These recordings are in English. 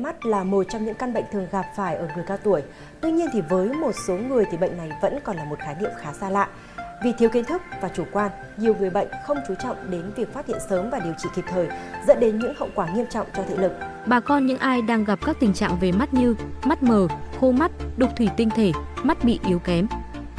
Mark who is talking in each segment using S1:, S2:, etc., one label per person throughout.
S1: Mắt là một trong những căn bệnh thường gặp phải ở người cao tuổi. Tuy nhiên thì với một số người thì bệnh này vẫn còn là một khái niệm khá xa lạ. Vì thiếu kiến thức và chủ quan, nhiều người bệnh không chú trọng đến việc phát hiện sớm và điều trị kịp thời, dẫn đến những hậu quả nghiêm trọng cho thị lực.
S2: Bà con những ai đang gặp các tình trạng về mắt như mắt mờ, khô mắt, đục thủy tinh thể, mắt bị yếu kém,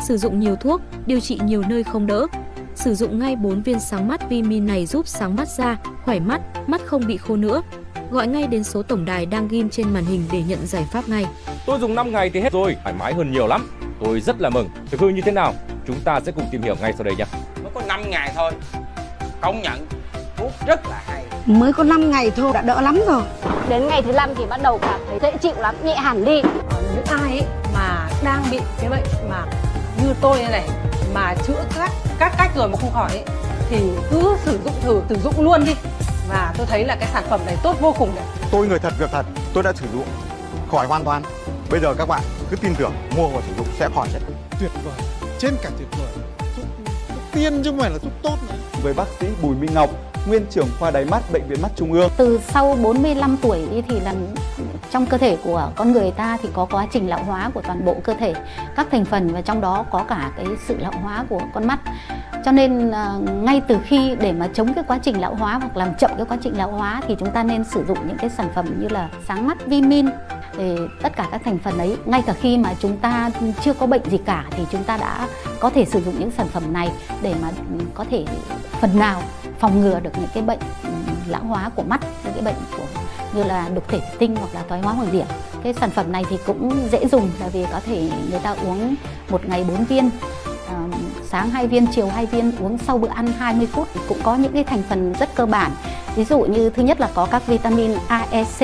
S2: sử dụng nhiều thuốc, điều trị nhiều nơi không đỡ. Sử dụng ngay 4 viên sáng mắt Vimin này giúp sáng mắt ra, khỏe mắt, mắt không bị khô nữa. Gọi ngay đến số tổng đài đang ghim trên màn hình để nhận giải pháp ngay.
S3: Tôi dùng 5 ngày thì hết rồi, thoải mái hơn nhiều lắm. Tôi rất là mừng. Thực hư như thế nào? Chúng ta sẽ cùng tìm hiểu ngay sau đây nhé.
S4: Mới có 5 ngày thôi, công nhận thuốc rất là hay.
S5: Mới có 5 ngày thôi đã đỡ lắm rồi.
S6: Đến ngày thứ 5 thì bắt đầu cảm thấy dễ chịu lắm, nhẹ hẳn đi.
S7: Những ai ấy mà đang bị cái bệnh mà như tôi như này mà chữa các cách rồi mà không khỏi ấy, thì cứ sử dụng luôn đi. Và tôi thấy là cái sản phẩm này tốt vô cùng đấy.
S8: Tôi người thật việc thật, tôi đã sử dụng khỏi hoàn toàn. Bây giờ các bạn cứ tin tưởng, mua và sử dụng sẽ khỏi đấy.
S9: Tuyệt vời, trên cả tuyệt vời. Thuốc tiên chứ không phải là thuốc tốt nữa.
S10: Với bác sĩ Bùi Minh Ngọc, nguyên trưởng khoa đáy mắt Bệnh viện Mắt Trung ương.
S6: Từ sau 45 tuổi đi thì là trong cơ thể của con người ta thì có quá trình lão hóa của toàn bộ cơ thể, các thành phần và trong đó có cả cái sự lão hóa của con mắt. Cho nên ngay từ khi để mà chống cái quá trình lão hóa hoặc làm chậm cái quá trình lão hóa thì chúng ta nên sử dụng những cái sản phẩm như là sáng mắt Vimin. Để tất cả các thành phần ấy, ngay cả khi mà chúng ta chưa có bệnh gì cả thì chúng ta đã có thể sử dụng những sản phẩm này để mà có thể phần nào phòng ngừa được những cái bệnh lão hóa của mắt, những cái bệnh như là đục thể thủy tinh hoặc là thoái hóa hoàng điểm. Cái sản phẩm này thì cũng dễ dùng là vì có thể người ta uống một ngày 4 viên, sáng 2 viên, chiều 2 viên, uống sau bữa ăn 20 phút. Cũng có những cái thành phần rất cơ bản. Ví dụ như thứ nhất là có các vitamin A, E, C,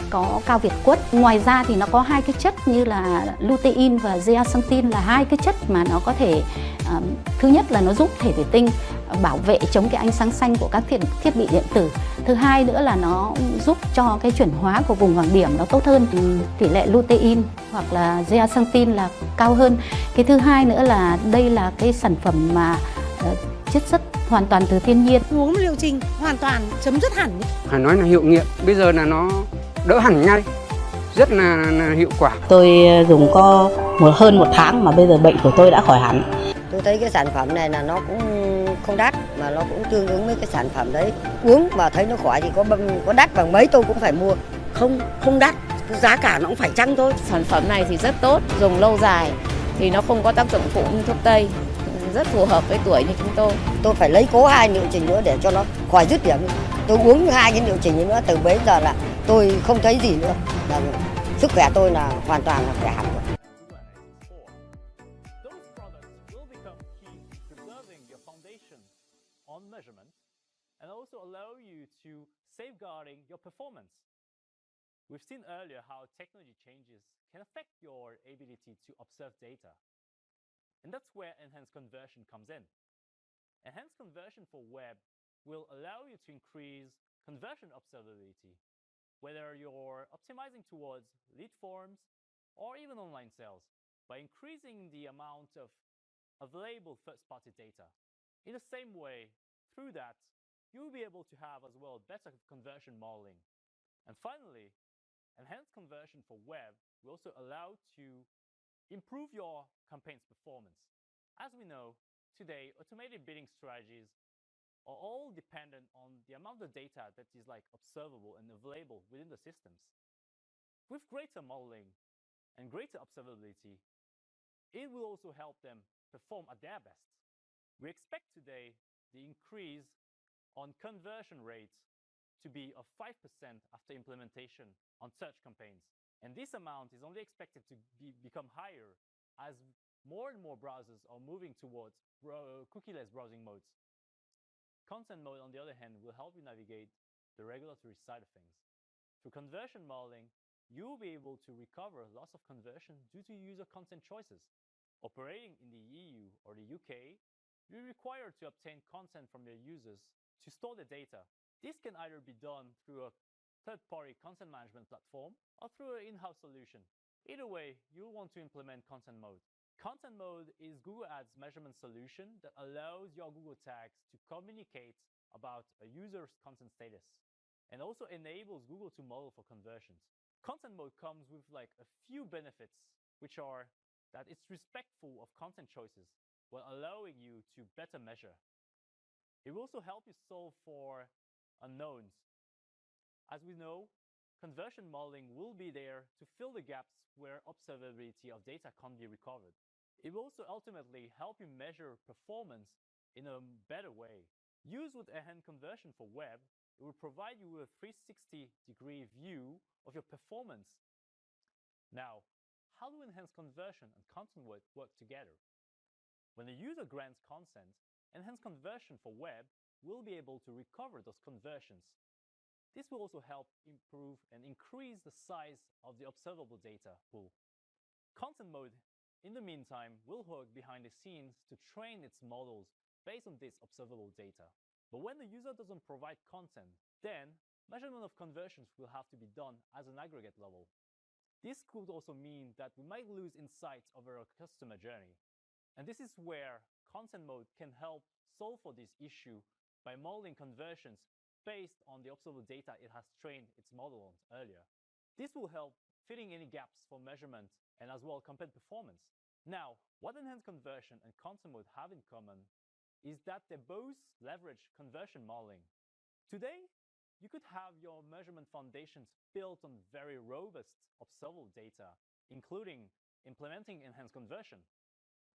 S6: có cao việt quất. Ngoài ra thì nó có hai cái chất như là lutein và zeaxanthin là hai cái chất mà nó có thể thứ nhất là nó giúp thể thủy tinh bảo vệ chống cái ánh sáng xanh của các thiết bị điện tử. Thứ hai nữa là nó giúp cho cái chuyển hóa của vùng hoàng điểm nó tốt hơn. Tỷ lệ lutein hoặc là zeaxanthin là cao hơn. Cái thứ hai nữa là đây là cái sản phẩm mà chiết xuất hoàn toàn từ thiên nhiên.
S5: Uống liệu trình hoàn toàn chấm dứt hẳn.
S11: Phải nói là hiệu nghiệm, bây giờ là nó đỡ hẳn ngay, rất là hiệu quả.
S5: Tôi dùng có hơn 1 tháng mà bây giờ bệnh của tôi đã khỏi hẳn.
S12: Tôi thấy cái sản phẩm này là nó cũng không đắt mà nó cũng tương ứng với cái sản phẩm đấy. Uống và thấy nó khỏi thì có đắt bằng mấy tôi cũng phải mua. Không đắt, giá cả nó cũng phải chăng thôi.
S13: Sản phẩm này thì rất tốt, dùng lâu dài thì nó không có tác dụng phụ như thuốc tây, rất phù hợp với tuổi như chúng tôi.
S12: Tôi phải lấy cố 2 liệu trình nữa để cho nó khỏi dứt điểm. Tôi uống 2 cái liệu trình nữa từ bấy giờ là tôi không thấy gì nữa. Là sức khỏe tôi là hoàn toàn là khỏe hẳn rồi.
S14: On measurement and also allow you to safeguarding your performance. We've seen earlier how technology changes can affect your ability to observe data. And that's where enhanced conversion comes in. Enhanced conversion for web will allow you to increase conversion observability, whether you're optimizing towards lead forms or even online sales, by increasing the amount of available first-party data. In the same way, through that, you'll be able to have as well better conversion modeling. And finally, enhanced conversion for web will also allow to improve your campaign's performance. As we know, today, automated bidding strategies are all dependent on the amount of data that is observable and available within the systems. With greater modeling and greater observability, it will also help them perform at their best. We expect today the increase on conversion rates to be of 5% after implementation on search campaigns. And this amount is only expected to become higher as more and more browsers are moving towards cookieless browsing modes. Content mode, on the other hand, will help you navigate the regulatory side of things. Through conversion modeling, you will be able to recover loss of conversion due to user content choices. Operating in the EU or the UK, you're required to obtain consent from your users to store the data. This can either be done through a third-party content management platform or through an in-house solution. Either way, you'll want to implement content mode. Content mode is Google Ads measurement solution that allows your Google tags to communicate about a user's content status and also enables Google to model for conversions. Content mode comes with like a few benefits, which are that it's respectful of content choices while allowing you to better measure. It will also help you solve for unknowns. As we know, conversion modeling will be there to fill the gaps where observability of data can't be recovered. It will also ultimately help you measure performance in a better way. Used with Enhanced Conversion for web, it will provide you with a 360-degree view of your performance. Now, how do Enhanced Conversion and Content Mode work together? When the user grants consent, Enhanced Conversion for web will be able to recover those conversions. This will also help improve and increase the size of the observable data pool. Content Mode, in the meantime, will work behind the scenes to train its models based on this observable data. But when the user doesn't provide content, then measurement of conversions will have to be done as an aggregate level. This could also mean that we might lose insights over our customer journey. And this is where Content Mode can help solve for this issue by modeling conversions based on the observable data it has trained its model on earlier. This will help filling any gaps for measurement and as well compare performance. Now, what Enhanced Conversion and Content Mode have in common is that they both leverage conversion modeling. Today, you could have your measurement foundations built on very robust observable data, including implementing Enhanced Conversion.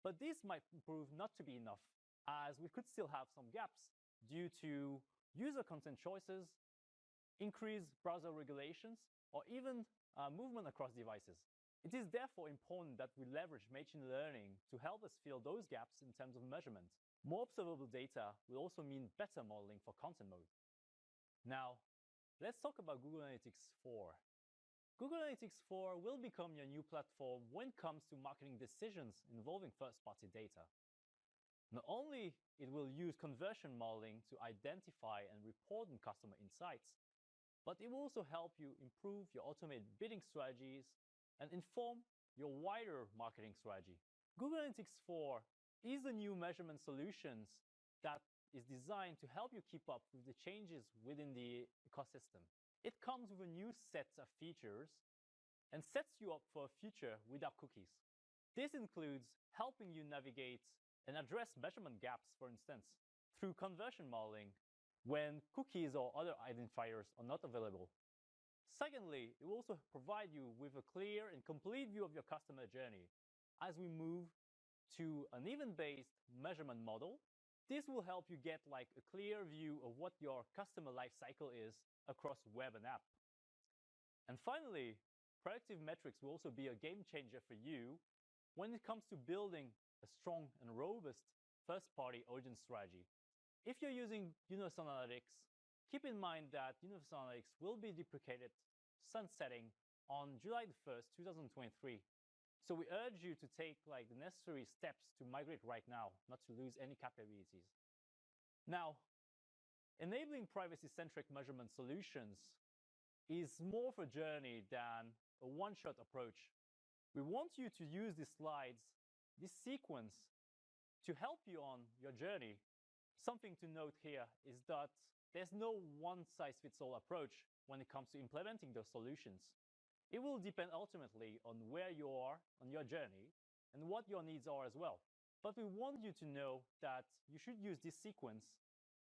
S14: But this might prove not to be enough, as we could still have some gaps due to user content choices, increased browser regulations, or even movement across devices. It is therefore important that we leverage machine learning to help us fill those gaps in terms of measurement. More observable data will also mean better modeling for Content Mode. Now, let's talk about Google Analytics 4. Google Analytics 4 will become your new platform when it comes to marketing decisions involving first-party data. Not only it will use conversion modeling to identify and report on customer insights, but it will also help you improve your automated bidding strategies and inform your wider marketing strategy. Google Analytics 4 is the new measurement solutions that is designed to help you keep up with the changes within the ecosystem. It comes with a new set of features and sets you up for a future without cookies. This includes helping you navigate and address measurement gaps, for instance, through conversion modeling when cookies or other identifiers are not available. Secondly, it will also provide you with a clear and complete view of your customer journey. As we move to an event-based measurement model, this will help you get like a clear view of what your customer life cycle is across web and app. And finally, predictive metrics will also be a game changer for you when it comes to building a strong and robust first-party audience strategy. If you're using Universal Analytics, keep in mind that Universal Analytics will be deprecated, sunsetting on July 1st, 2023. So we urge you to take like the necessary steps to migrate right now, not to lose any capabilities. Now, enabling privacy-centric measurement solutions is more of a journey than a one-shot approach. We want you to use these slides, this sequence, to help you on your journey. Something to note here is that there's no one-size-fits-all approach when it comes to implementing those solutions. It will depend ultimately on where you are on your journey and what your needs are as well. But we want you to know that you should use this sequence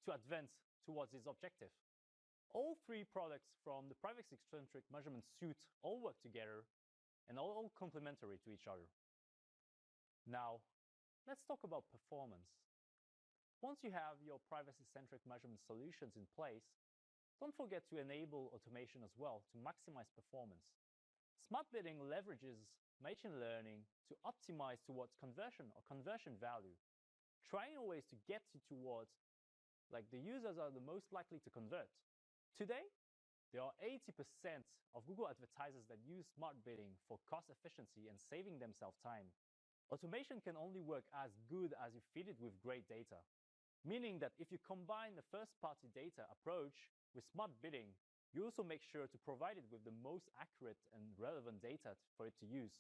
S14: to advance towards this objective. All three products from the privacy-centric measurement suite all work together and are all complementary to each other. Now, let's talk about performance. Once you have your privacy-centric measurement solutions in place, don't forget to enable automation as well to maximize performance. Smart bidding leverages machine learning to optimize towards conversion or conversion value, trying always to get you towards like the users are the most likely to convert. Today, there are 80% of Google advertisers that use smart bidding for cost efficiency and saving themselves time. Automation can only work as good as you feed it with great data, meaning that if you combine the first-party data approach with smart bidding, you also make sure to provide it with the most accurate and relevant data for it to use.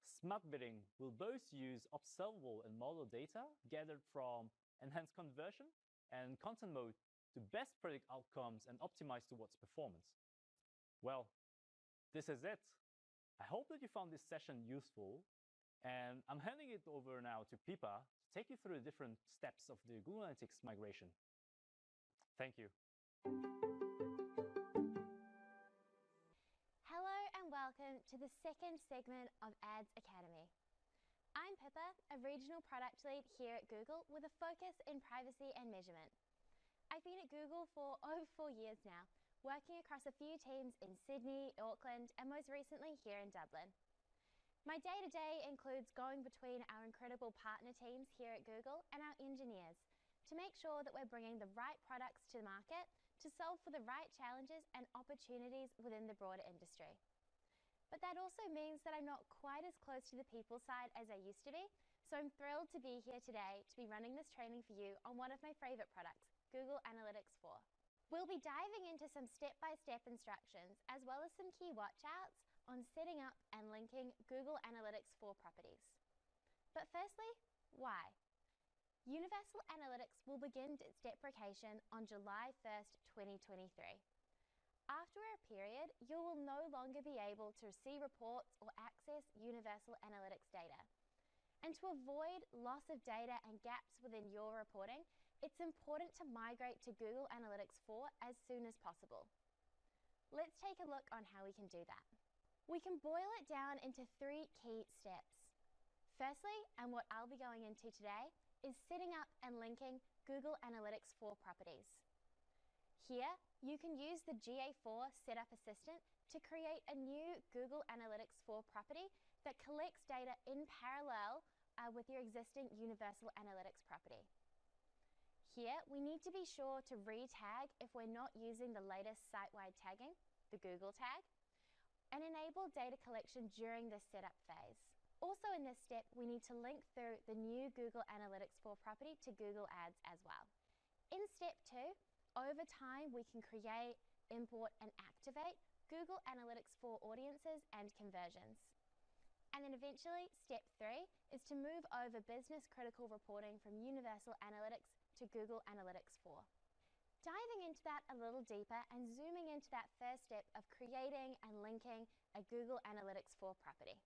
S14: Smart bidding will both use observable and model data gathered from Enhanced Conversion and Content Mode to best predict outcomes and optimize towards performance. Well, This is it. I hope that you found this session useful, and I'm handing it over now to Pippa to take you through the different steps of the Google Analytics migration. Thank you.
S15: Hello and welcome to the second segment of Ads Academy. I'm Pippa, a regional product lead here at Google with a focus in privacy and measurement. I've been at Google for over 4 years now, working across a few teams in Sydney, Auckland, and most recently here in Dublin. My day-to-day includes going between our incredible partner teams here at Google and our engineers to make sure that we're bringing the right products to the market to solve for the right challenges and opportunities within the broader industry. But that also means that I'm not quite as close to the people side as I used to be, so I'm thrilled to be here today to be running this training for you on one of my favorite products, Google Analytics 4. We'll be diving into some step-by-step instructions as well as some key watch-outs on setting up and linking Google Analytics 4 properties. But firstly, why? Universal Analytics will begin its deprecation on July 1st, 2023. After a period, you will no longer be able to see reports or access Universal Analytics data. And to avoid loss of data and gaps within your reporting, it's important to migrate to Google Analytics 4 as soon as possible. Let's take a look on how we can do that. We can boil it down into 3 key steps. Firstly, and what I'll be going into today, is setting up and linking Google Analytics 4 properties. Here, you can use the GA4 Setup Assistant to create a new Google Analytics 4 property that collects data in parallel with your existing Universal Analytics property. Here, we need to be sure to re-tag if we're not using the latest site-wide tagging, the Google tag, and enable data collection during this setup phase. Also in this step, we need to link through the new Google Analytics 4 property to Google Ads as well. In step 2, over time, we can create, import, and activate Google Analytics 4 audiences and conversions. And then eventually, step 3 is to move over business critical reporting from Universal Analytics to Google Analytics 4. Diving into that a little deeper and zooming into that first step of creating and linking a Google Analytics 4 property.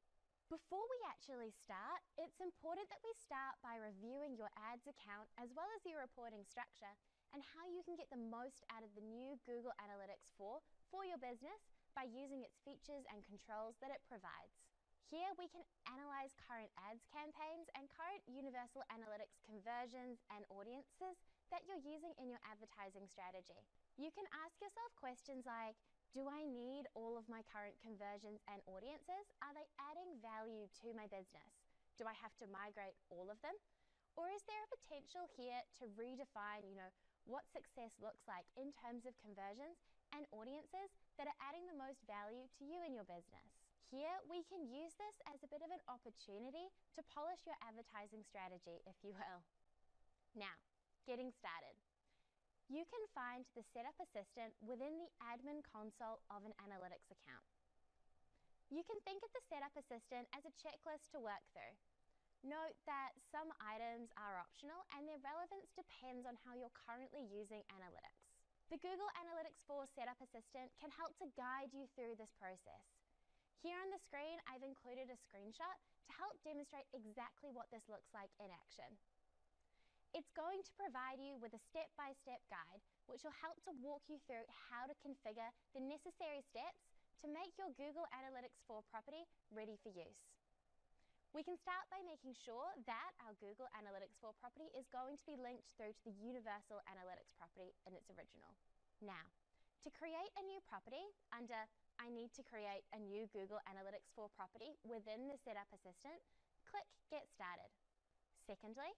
S15: Before we actually start, it's important that we start by reviewing your ads account as well as your reporting structure and how you can get the most out of the new Google Analytics 4 for your business by using its features and controls that it provides. Here we can analyze current ads campaigns and current Universal Analytics conversions and audiences that you're using in your advertising strategy. You can ask yourself questions like, do I need all of my current conversions and audiences? Are they adding value to my business? Do I have to migrate all of them? Or is there a potential here to redefine, what success looks like in terms of conversions and audiences that are adding the most value to you and your business? Here, we can use this as a bit of an opportunity to polish your advertising strategy, if you will. Now, getting started. You can find the Setup Assistant within the admin console of an analytics account. You can think of the Setup Assistant as a checklist to work through. Note that some items are optional and their relevance depends on how you're currently using analytics. The Google Analytics 4 Setup Assistant can help to guide you through this process. Here on the screen, I've included a screenshot to help demonstrate exactly what this looks like in action. It's going to provide you with a step-by-step guide, which will help to walk you through how to configure the necessary steps to make your Google Analytics 4 property ready for use. We can start by making sure that our Google Analytics 4 property is going to be linked through to the Universal Analytics property in its original. Now, to create a new property under I need to create a new Google Analytics 4 property within the Setup Assistant, click Get Started. Secondly,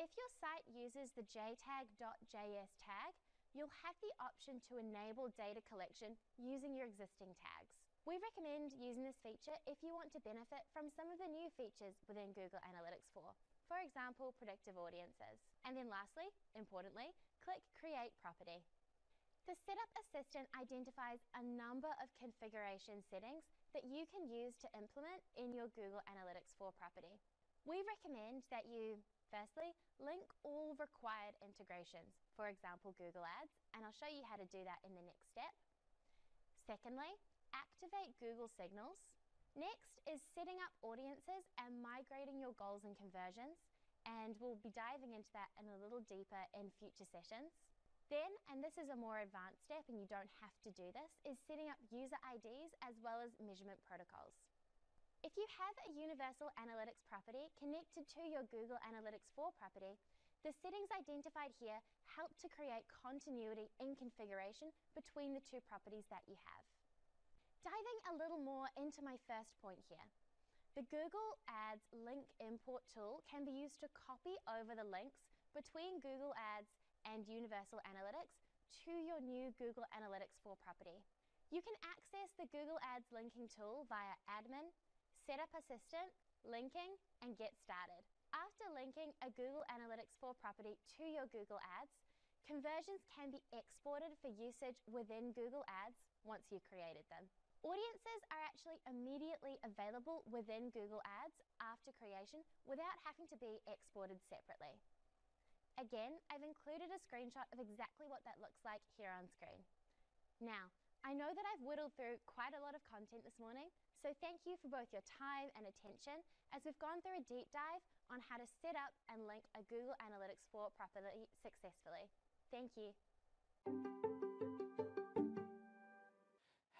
S15: if your site uses the jtag.js tag, you'll have the option to enable data collection using your existing tags. We recommend using this feature if you want to benefit from some of the new features within Google Analytics 4, for example, predictive audiences. And then lastly, importantly, click Create Property. The Setup Assistant identifies a number of configuration settings that you can use to implement in your Google Analytics 4 property. We recommend that you, firstly, link all required integrations, for example, Google Ads, and I'll show you how to do that in the next step. Secondly, activate Google Signals. Next is setting up audiences and migrating your goals and conversions, and we'll be diving into that in a little deeper in future sessions. Then, and this is a more advanced step and you don't have to do this, is setting up user IDs as well as measurement protocols. If you have a Universal Analytics property connected to your Google Analytics 4 property, the settings identified here help to create continuity in configuration between the two properties that you have. Diving a little more into my first point here, the Google Ads link import tool can be used to copy over the links between Google Ads and Universal Analytics to your new Google Analytics 4 property. You can access the Google Ads linking tool via Admin, Setup Assistant, Linking, and Get Started. After linking a Google Analytics 4 property to your Google Ads, conversions can be exported for usage within Google Ads once you've created them. Audiences are actually immediately available within Google Ads after creation without having to be exported separately. Again, I've included a screenshot of exactly what that looks like here on screen. Now, I know that I've whittled through quite a lot of content this morning, so thank you for both your time and attention as we've gone through a deep dive on how to set up and link a Google Analytics 4 property successfully. Thank you.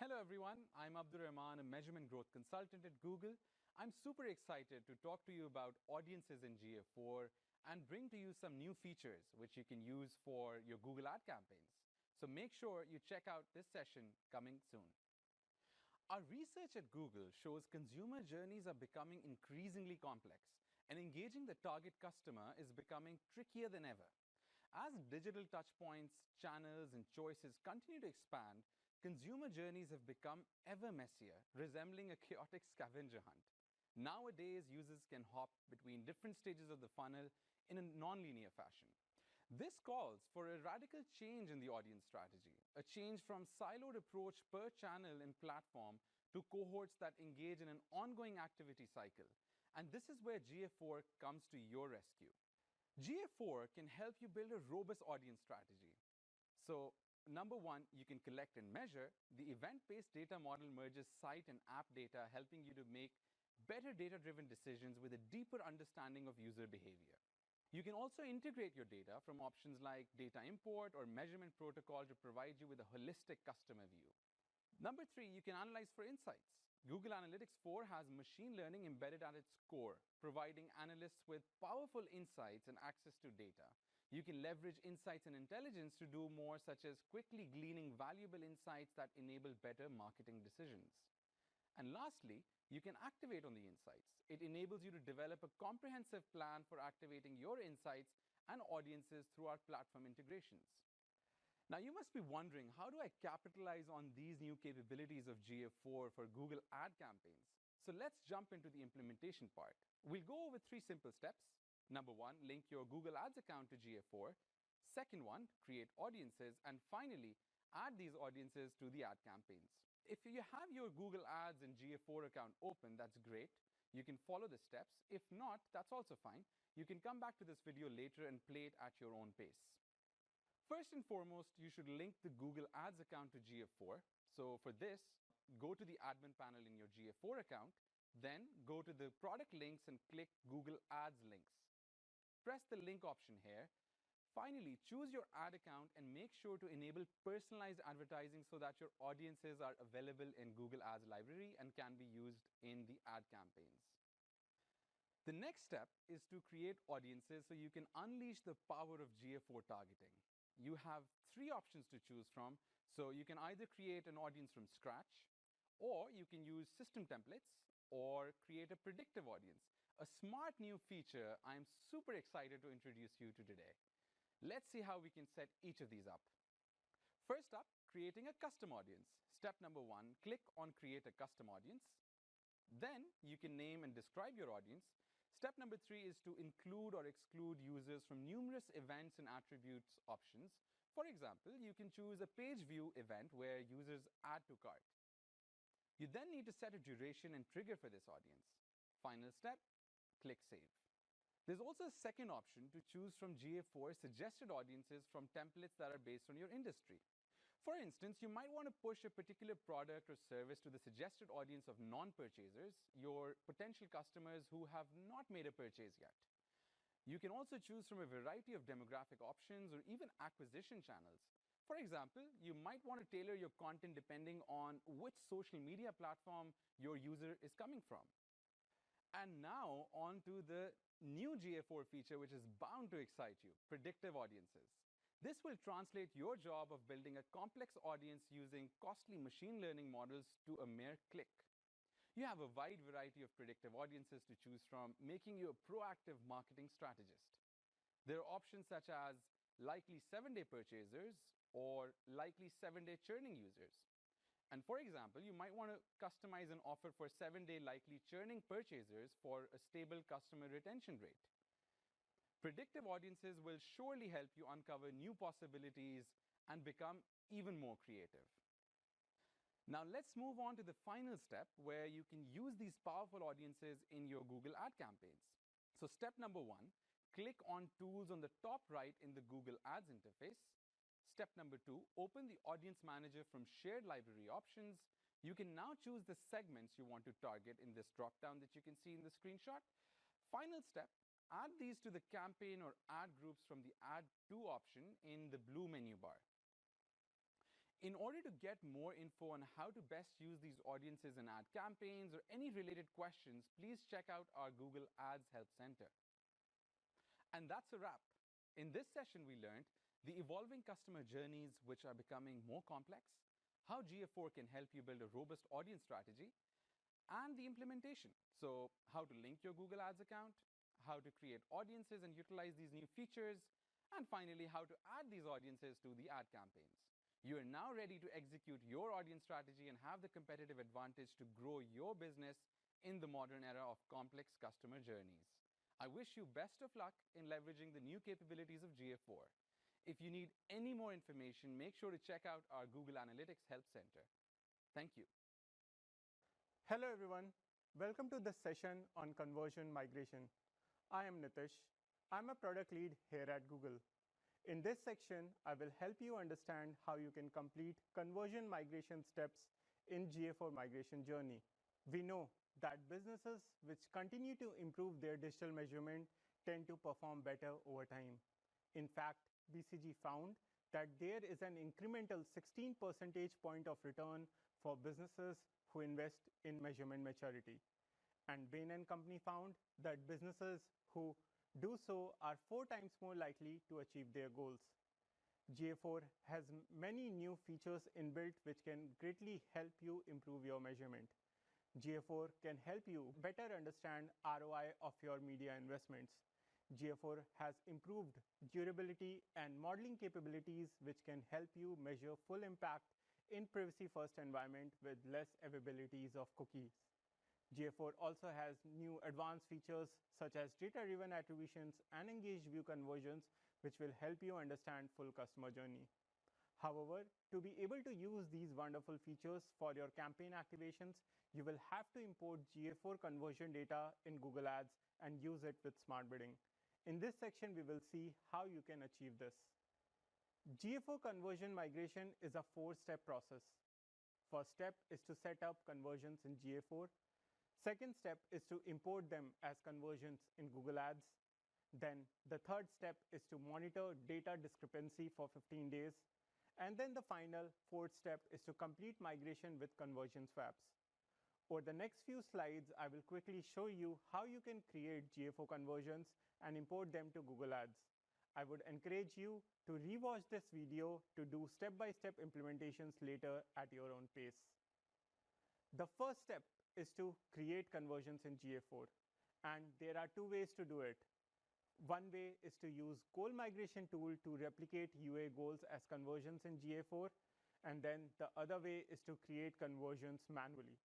S16: Hello everyone, I'm Abdur Rahman, a measurement growth consultant at Google. I'm super excited to talk to you about audiences in GA4 and bring to you some new features which you can use for your Google ad campaigns. So make sure you check out this session coming soon. Our research at Google shows consumer journeys are becoming increasingly complex, and engaging the target customer is becoming trickier than ever. As digital touchpoints, channels, and choices continue to expand, consumer journeys have become ever messier, resembling a chaotic scavenger hunt. Nowadays, users can hop between different stages of the funnel in a non-linear fashion. This calls for a radical change in the audience strategy, a change from siloed approach per channel and platform to cohorts that engage in an ongoing activity cycle. And this is where GA4 comes to your rescue. GA4 can help you build a robust audience strategy. So, number one, you can collect and measure. The event-based data model merges site and app data, helping you to make better data-driven decisions with a deeper understanding of user behavior. You can also integrate your data from options like data import or measurement protocol to provide you with a holistic customer view. Number three, you can analyze for insights. Google Analytics 4 has machine learning embedded at its core, providing analysts with powerful insights and access to data. You can leverage insights and intelligence to do more, such as quickly gleaning valuable insights that enable better marketing decisions. And lastly, you can activate on the insights. It enables you to develop a comprehensive plan for activating your insights and audiences through our platform integrations. Now, you must be wondering, how do I capitalize on these new capabilities of GA4 for Google ad campaigns? So let's jump into the implementation part. We'll go over 3 simple steps. Number one, link your Google Ads account to GA4. Second one, create audiences. And finally, add these audiences to the ad campaigns. If you have your Google Ads and GA4 account open, that's great. You can follow the steps. If not, that's also fine. You can come back to this video later and play it at your own pace. First and foremost, you should link the Google Ads account to GA4. So for this, go to the admin panel in your GA4 account, then go to the product links and click Google Ads links. Press the link option here. Finally, choose your ad account and make sure to enable personalized advertising so that your audiences are available in Google Ads library and can be used in the ad campaigns. The next step is to create audiences so you can unleash the power of GA4 targeting. You have 3 options to choose from. So you can either create an audience from scratch, or you can use system templates, or create a predictive audience, a smart new feature I'm super excited to introduce you to today. Let's see how we can set each of these up. First up, creating a custom audience. Step number 1, click on create a custom audience. Then you can name and describe your audience. Step number 3 is to include or exclude users from numerous events and attributes options. For example, you can choose a page view event where users add to cart. You then need to set a duration and trigger for this audience. Final step, click save. There's also a second option to choose from GA4 suggested audiences from templates that are based on your industry. For instance, you might want to push a particular product or service to the suggested audience of non-purchasers, your potential customers who have not made a purchase yet. You can also choose from a variety of demographic options or even acquisition channels. For example, you might want to tailor your content depending on which social media platform your user is coming from. And now on to the new GA4 feature, which is bound to excite you, predictive audiences. This will translate your job of building a complex audience using costly machine learning models to a mere click. You have a wide variety of predictive audiences to choose from, making you a proactive marketing strategist. There are options such as likely 7-day purchasers or likely 7-day churning users. And for example, you might want to customize an offer for 7-day likely churning purchasers for a stable customer retention rate. Predictive audiences will surely help you uncover new possibilities and become even more creative. Now let's move on to the final step where you can use these powerful audiences in your Google ad campaigns. So step number 1, click on Tools on the top right in the Google Ads interface. Step number 2, open the Audience Manager from Shared Library Options. You can now choose the segments you want to target in this drop-down that you can see in the screenshot. Final step, add these to the campaign or ad groups from the Add To option in the blue menu bar. In order to get more info on how to best use these audiences in ad campaigns or any related questions, please check out our Google Ads Help Center. And that's a wrap. In this session, we learned the evolving customer journeys, which are becoming more complex, how GA4 can help you build a robust audience strategy, and the implementation. So how to link your Google Ads account, how to create audiences and utilize these new features, and finally, how to add these audiences to the ad campaigns. You are now ready to execute your audience strategy and have the competitive advantage to grow your business in the modern era of complex customer journeys. I wish you best of luck in leveraging the new capabilities of GA4. If you need any more information, make sure to check out our Google Analytics Help Center. Thank you.
S17: Hello everyone. Welcome to this session on conversion migration. I am Nitish. I'm a product lead here at Google. In this section, I will help you understand how you can complete conversion migration steps in GA4 migration journey. We know that businesses which continue to improve their digital measurement tend to perform better over time. In fact, BCG found that there is an incremental 16 percentage point of return for businesses who invest in measurement maturity. And Bain & Company found that businesses who do so are 4 times more likely to achieve their goals. GA4 has many new features inbuilt which can greatly help you improve your measurement. GA4 can help you better understand ROI of your media investments. GA4 has improved durability and modeling capabilities which can help you measure full impact in privacy-first environment with less availabilities of cookies. GA4 also has new advanced features such as data-driven attributions and engaged view conversions, which will help you understand full customer journey. However, to be able to use these wonderful features for your campaign activations, you will have to import GA4 conversion data in Google Ads and use it with smart bidding. In this section, we will see how you can achieve this. GA4 conversion migration is a 4-step process. First step is to set up conversions in GA4. Second step is to import them as conversions in Google Ads. Then the third step is to monitor data discrepancy for 15 days. And then the final 4th step is to complete migration with conversion swaps. Over the next few slides, I will quickly show you how you can create GA4 conversions and import them to Google Ads. I would encourage you to rewatch this video to do step-by-step implementations later at your own pace. The first step is to create conversions in GA4, and there are 2 ways to do it. One way is to use goal migration tool to replicate UA goals as conversions in GA4, and then the other way is to create conversions manually.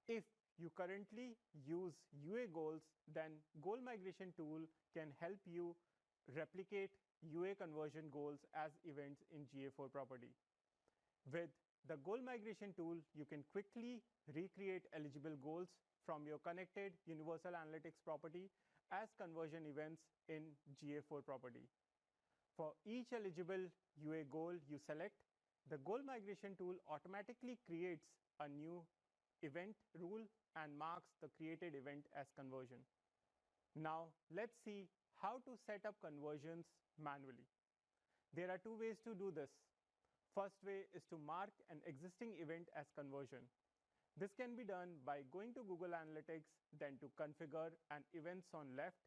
S17: If you currently use UA goals, then goal migration tool can help you replicate UA conversion goals as events in GA4 property. With the goal migration tool, you can quickly recreate eligible goals from your connected Universal Analytics property as conversion events in GA4 property. For each eligible UA goal you select, the goal migration tool automatically creates a new event rule and marks the created event as conversion. Now let's see how to set up conversions manually. There are two ways to do this. First way is to mark an existing event as conversion. This can be done by going to Google Analytics, then to configure an events on left,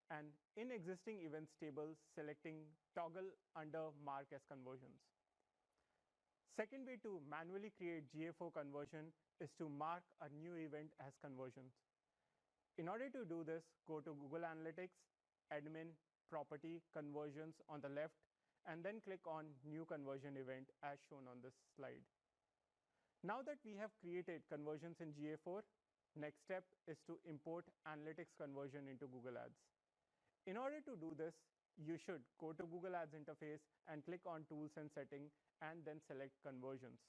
S17: and in existing events table selecting toggle under mark as conversions. Second way to manually create GA4 conversion is to mark a new event as conversions. In order to do this, go to Google Analytics, Admin, Property, Conversions on the left, and then click on New Conversion Event as shown on this slide. Now that we have created conversions in GA4, next step is to import Analytics conversion into Google Ads. In order to do this, you should go to Google Ads interface and click on Tools and Setting and then select Conversions.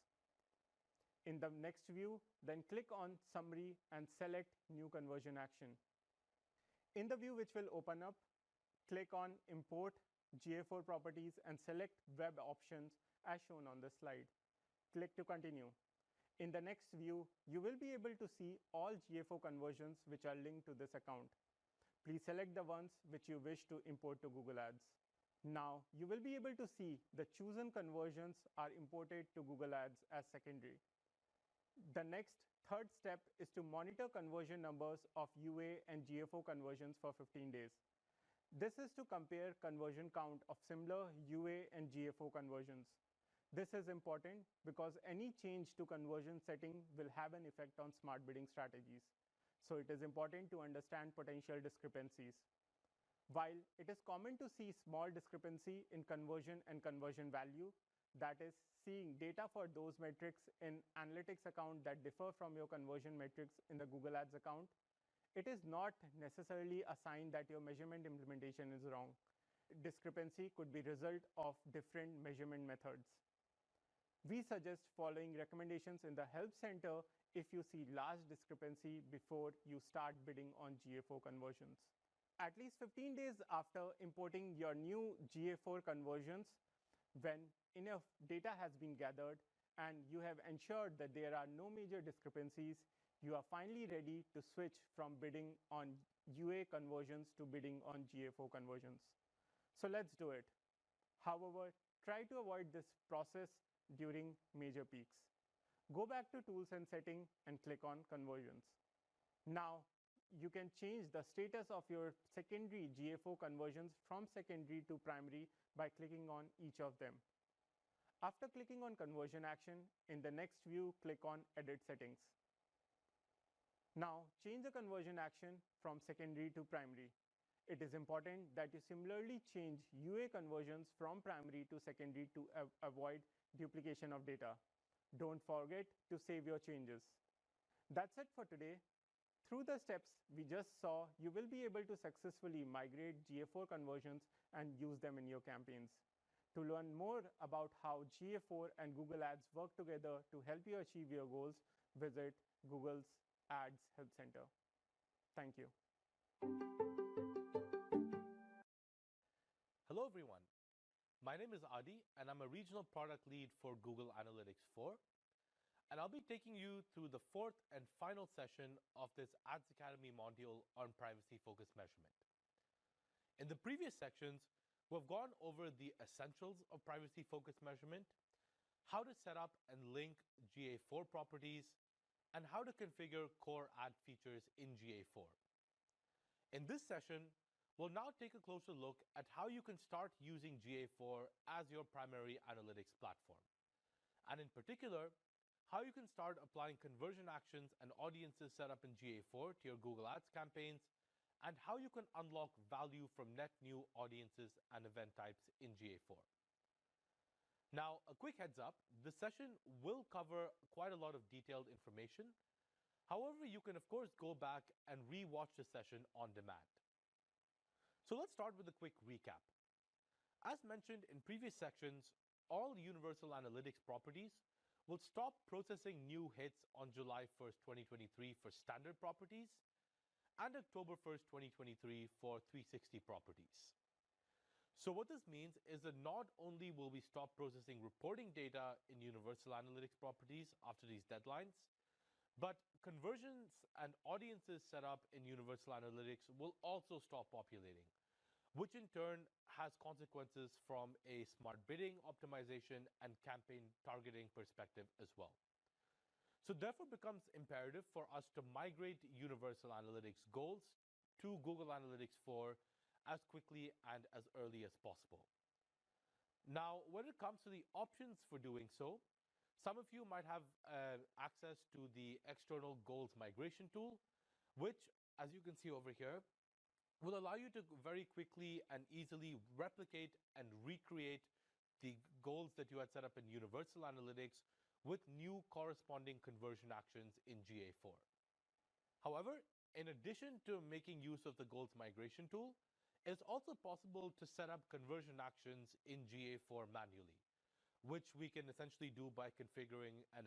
S17: In the next view, then click on Summary and select New Conversion Action. In the view which will open up, click on Import GA4 Properties and select Web Options as shown on the slide. Click to continue. In the next view, you will be able to see all GA4 conversions which are linked to this account. Please select the ones which you wish to import to Google Ads. Now, you will be able to see the chosen conversions are imported to Google Ads as secondary. The next, third step is to monitor conversion numbers of UA and GA4 conversions for 15 days. This is to compare conversion count of similar UA and GA4 conversions. This is important because any change to conversion setting will have an effect on smart bidding strategies. So it is important to understand potential discrepancies. While it is common to see small discrepancy in conversion and conversion value, that is, seeing data for those metrics in Analytics account that differ from your conversion metrics in the Google Ads account, it is not necessarily a sign that your measurement implementation is wrong. Discrepancy could be result of different measurement methods. We suggest following recommendations in the Help Center if you see large discrepancy before you start bidding on GA4 conversions. At least 15 days after importing your new GA4 conversions, when enough data has been gathered and you have ensured that there are no major discrepancies, you are finally ready to switch from bidding on UA conversions to bidding on GA4 conversions. So let's do it. However, try to avoid this process during major peaks. Go back to Tools and Setting and click on Conversions. Now, you can change the status of your secondary GA4 conversions from secondary to primary by clicking on each of them. After clicking on Conversion Action, in the next view, click on Edit Settings. Now, change the conversion action from secondary to primary. It is important that you similarly change UA conversions from primary to secondary to avoid duplication of data. Don't forget to save your changes. That's it for today. Through the steps we just saw, you will be able to successfully migrate GA4 conversions and use them in your campaigns. To learn more about how GA4 and Google Ads work together to help you achieve your goals, visit Google's Ads Help Center. Thank you.
S18: Hello everyone. My name is Adi and I'm a regional product lead for Google Analytics 4. And I'll be taking you through the fourth and final session of this Ads Academy module on privacy-focused measurement. In the previous sections, we've gone over the essentials of privacy-focused measurement, how to set up and link GA4 properties, and how to configure core ad features in GA4. In this session, we'll now take a closer look at how you can start using GA4 as your primary analytics platform. And in particular, how you can start applying conversion actions and audiences set up in GA4 to your Google Ads campaigns, and how you can unlock value from net new audiences and event types in GA4. Now, a quick heads up, this session will cover quite a lot of detailed information. However, you can of course go back and re-watch the session on demand. So let's start with a quick recap. As mentioned in previous sections, all Universal Analytics properties will stop processing new hits on July 1st, 2023 for standard properties and October 1st, 2023 for 360 properties. So what this means is that not only will we stop processing reporting data in Universal Analytics properties after these deadlines, but conversions and audiences set up in Universal Analytics will also stop populating, which in turn has consequences from a smart bidding optimization and campaign targeting perspective as well. So therefore becomes imperative for us to migrate Universal Analytics goals to Google Analytics 4 as quickly and as early as possible. Now, when it comes to the options for doing so, some of you might have access to the external goals migration tool, which, as you can see over here, will allow you to very quickly and easily replicate and recreate the goals that you had set up in Universal Analytics with new corresponding conversion actions in GA4. However, in addition to making use of the goals migration tool, it's also possible to set up conversion actions in GA4 manually, which we can essentially do by configuring an